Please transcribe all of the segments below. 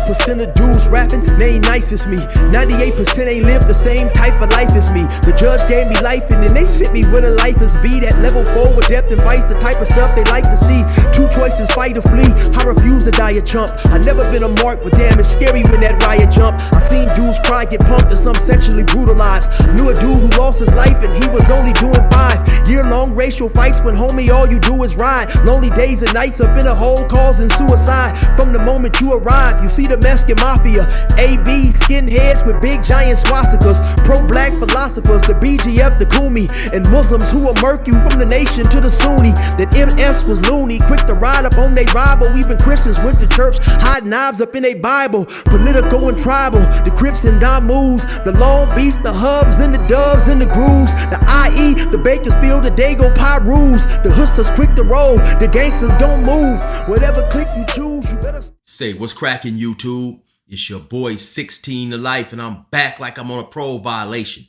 2% of dudes rapping, they ain't nice as me. 98% ain't live the same type of life as me. The judge gave me life and then they sent me where the life is be. That level 4 with depth and vice, the type of stuff they like to see. Two choices, fight or flee. I refuse to die a chump. I never been a mark, but damn, it's scary when that riot jump. I seen dudes cry, get pumped, and some sexually brutalized. Knew a dude who lost his life and he was only doing 5 year-long racial fights when homie all you do is ride. Lonely days and nights up in a hole causing suicide. From the moment you arrive, you see the Mexican mafia, AB skinheads with big giant swastikas, pro-black philosophers, the BGF, the Kumi, and Muslims who will murk you from the nation to the Sunni. That MS was loony, quick to ride up on they rival. Even Christians went to church, hide knives up in they Bible. Political and tribal, the Crips and Damus, the Long Beach, the Hubs and the Dubs and the Grooves, the IE, the Bakersfield, the Dago Pyrus, the hustlers quick to roll, the gangsters don't move. Whatever click you choose, you better say, what's cracking, YouTube? It's your boy 16 to life, and I'm back like I'm on a parole violation.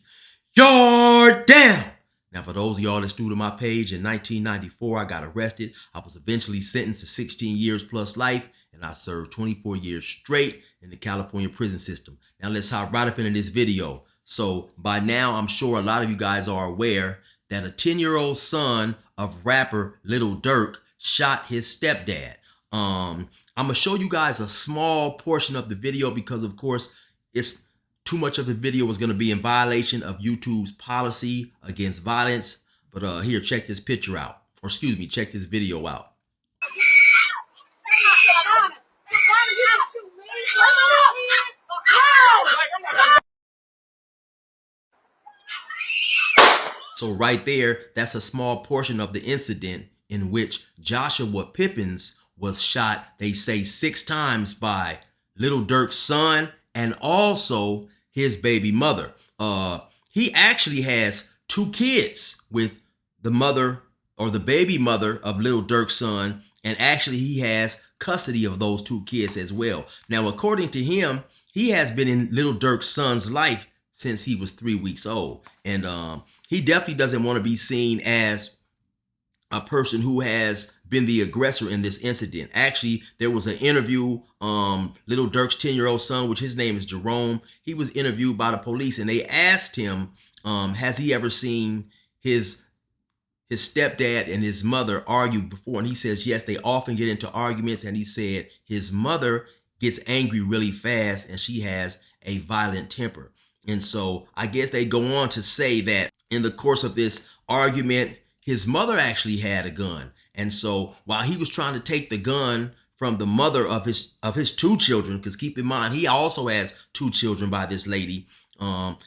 Yard down! Now, for those of y'all that's new to my page, in 1994, I got arrested. I was eventually sentenced to 16 years plus life, and I served 24 years straight in the California prison system. Now, let's hop right up into this video. So, by now, I'm sure a lot of you guys are aware that a 10-year-old son of rapper Lil Durk shot his stepdad. I'm gonna show you guys a small portion of the video because, of course, it's too much of the video is gonna be in violation of YouTube's policy against violence. But here, check this picture out, or excuse me, check this video out. So right there, that's a small portion of the incident in which Joshua Pippins was shot, they say 6 times by Lil Durk's son and also his baby mother. He actually has 2 kids with the mother or the baby mother of Lil Durk's son, and actually he has custody of those 2 kids as well. Now, according to him, he has been in Lil Durk's son's life since he was 3 weeks old, and he definitely doesn't want to be seen as a person who has been the aggressor in this incident. Actually, there was an interview, Lil Durk's 10-year-old son, which his name is Jerome. He was interviewed by the police, and they asked him, has he ever seen his stepdad and his mother argue before? And he says, yes, they often get into arguments. And he said his mother gets angry really fast and she has a violent temper. And so I guess they go on to say that in the course of this argument, his mother actually had a gun. And so while he was trying to take the gun from the mother of his 2 children, because keep in mind, he also has 2 children by this lady,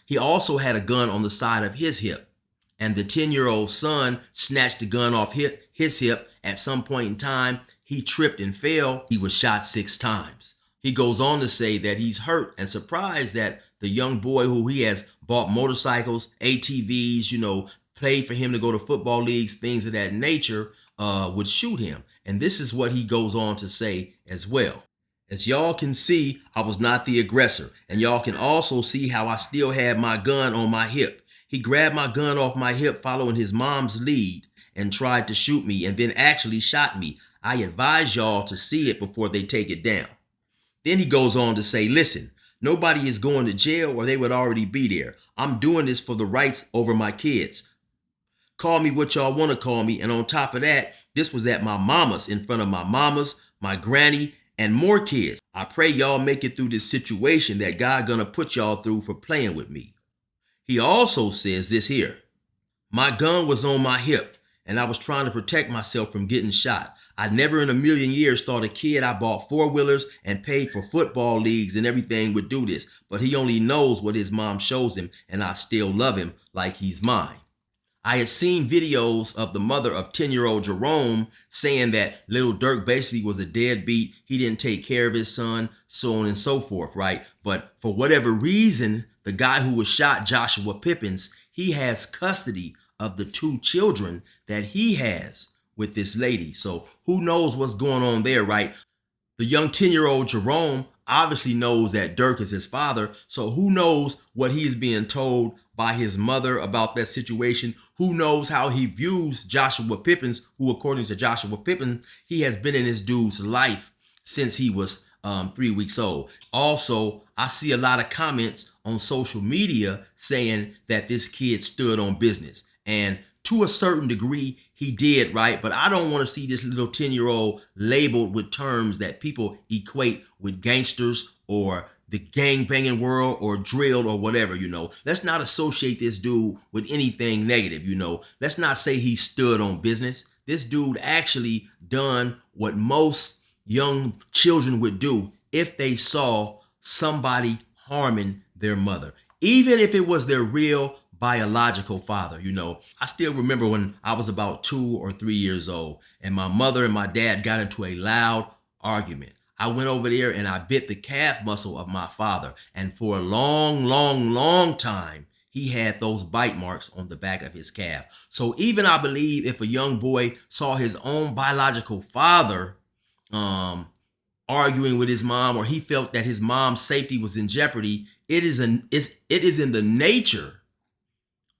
he also had a gun on the side of his hip. And the 10-year-old son snatched the gun off his hip. At some point in time, he tripped and fell. He was shot 6 times. He goes on to say that he's hurt and surprised that the young boy who he has bought motorcycles, ATVs, played for him to go to football leagues, things of that nature, would shoot him. And this is what he goes on to say as well. As y'all can see, I was not the aggressor. And y'all can also see how I still had my gun on my hip. He grabbed my gun off my hip following his mom's lead and tried to shoot me and then actually shot me. I advise y'all to see it before they take it down. Then he goes on to say, listen, nobody is going to jail or they would already be there. I'm doing this for the rights over my kids. Call me what y'all want to call me. And on top of that, this was at my mama's, in front of my mama's, my granny, and more kids. I pray y'all make it through this situation that God gonna put y'all through for playing with me. He also says this here. My gun was on my hip and I was trying to protect myself from getting shot. I never in a million years thought a kid I bought 4-wheelers and paid for football leagues and everything would do this, but he only knows what his mom shows him and I still love him like he's mine. I had seen videos of the mother of 10-year-old Jerome saying that Lil Durk basically was a deadbeat. He didn't take care of his son, so on and so forth, right? But for whatever reason, the guy who was shot, Joshua Pippins, he has custody of the 2 children that he has with this lady. So who knows what's going on there, right? The young 10-year-old Jerome obviously knows that Durk is his father. So who knows what he is being told by his mother about that situation? Who knows how he views Joshua Pippins, who according to Joshua Pippins, he has been in his dude's life since he was 3 weeks old. Also, I see a lot of comments on social media saying that this kid stood on business. And to a certain degree, he did, right? But I don't want to see this little 10-year-old labeled with terms that people equate with gangsters or the gang banging world or drill or whatever, Let's not associate this dude with anything negative, Let's not say he stood on business. This dude actually done what most young children would do if they saw somebody harming their mother, even if it was their real biological father. I still remember when I was about 2 or 3 years old and my mother and my dad got into a loud argument. I went over there and I bit the calf muscle of my father. And for a long time, he had those bite marks on the back of his calf. So even I believe if a young boy saw his own biological father arguing with his mom, or he felt that his mom's safety was in jeopardy, it is in the nature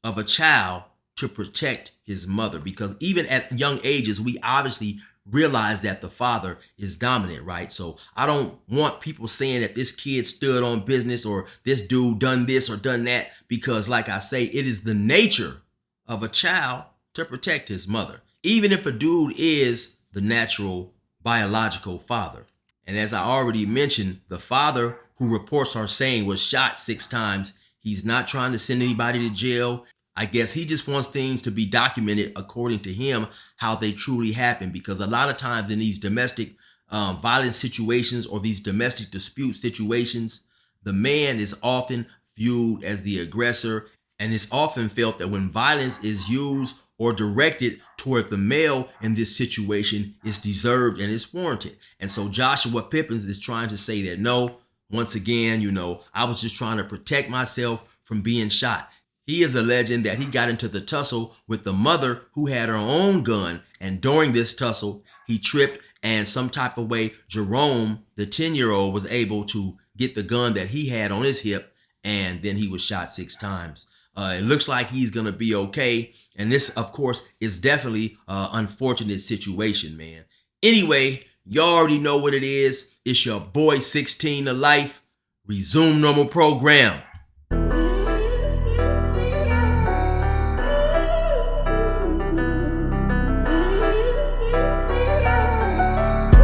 of a child to protect his mother, because even at young ages, we obviously realize that the father is dominant, right? So I don't want people saying that this kid stood on business or this dude done this or done that, because like I say, it is the nature of a child to protect his mother, even if a dude is the natural biological father. And as I already mentioned, the father who reports are saying was shot 6 times. He's not trying to send anybody to jail. I guess he just wants things to be documented according to him, how they truly happen, because a lot of times in these domestic violence situations or these domestic dispute situations, the man is often viewed as the aggressor, and it's often felt that when violence is used or directed toward the male in this situation, it's deserved and it's warranted. And so Joshua Pippins is trying to say that no, once again, I was just trying to protect myself from being shot. He is alleging that he got into the tussle with the mother who had her own gun. And during this tussle, he tripped, and some type of way, Jerome, the 10-year-old, was able to get the gun that he had on his hip, and then he was shot 6 times. It looks like he's going to be okay. And this, of course, is definitely an unfortunate situation, man. Anyway, y'all already know what it is. It's your boy 16 to life. Resume normal program.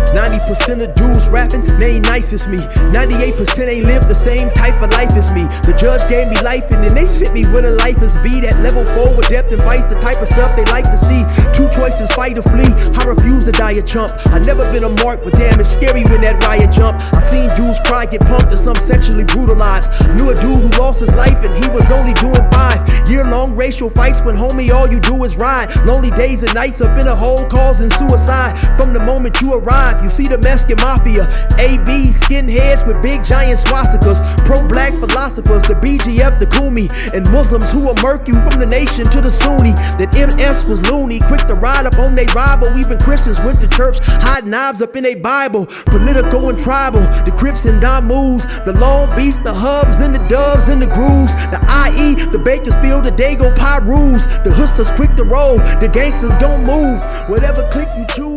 90% of dudes rapping, they ain't nice as me. 98% ain't live the same type of life as me. The judge gave me life and then they sent me with a life as be. That level 4 with depth and vice, the type of stuff they like to see. 2 choices, fight or flee. I refuse to die a chump. I never been a mark, but damn, it's scary when that riot jump. I seen dudes cry, get punked, or some sexually brutalized. Knew a dude who lost his life and he was only doing 5 year-long racial fights when homie all you do is ride. Lonely days and nights up in a hole causing suicide. From the moment you arrive, you see the Mexican mafia, AB skinheads with big giant swastikas, pro-black philosophers, the BGF, the Kumi, and Muslims who will murk you from the nation to the Sunni. That MS was loony, quick to ride up on they rival. Even Christians went to church, hide knives up in a Bible. Political and tribal, the Crips and Damus, the Long Beach, the Hubs and the Dubs and the Grooves, the IE, the Bakersfield, the Dago Pyrus, the hustlers quick to roll, the gangsters gon' move. Whatever click you choose.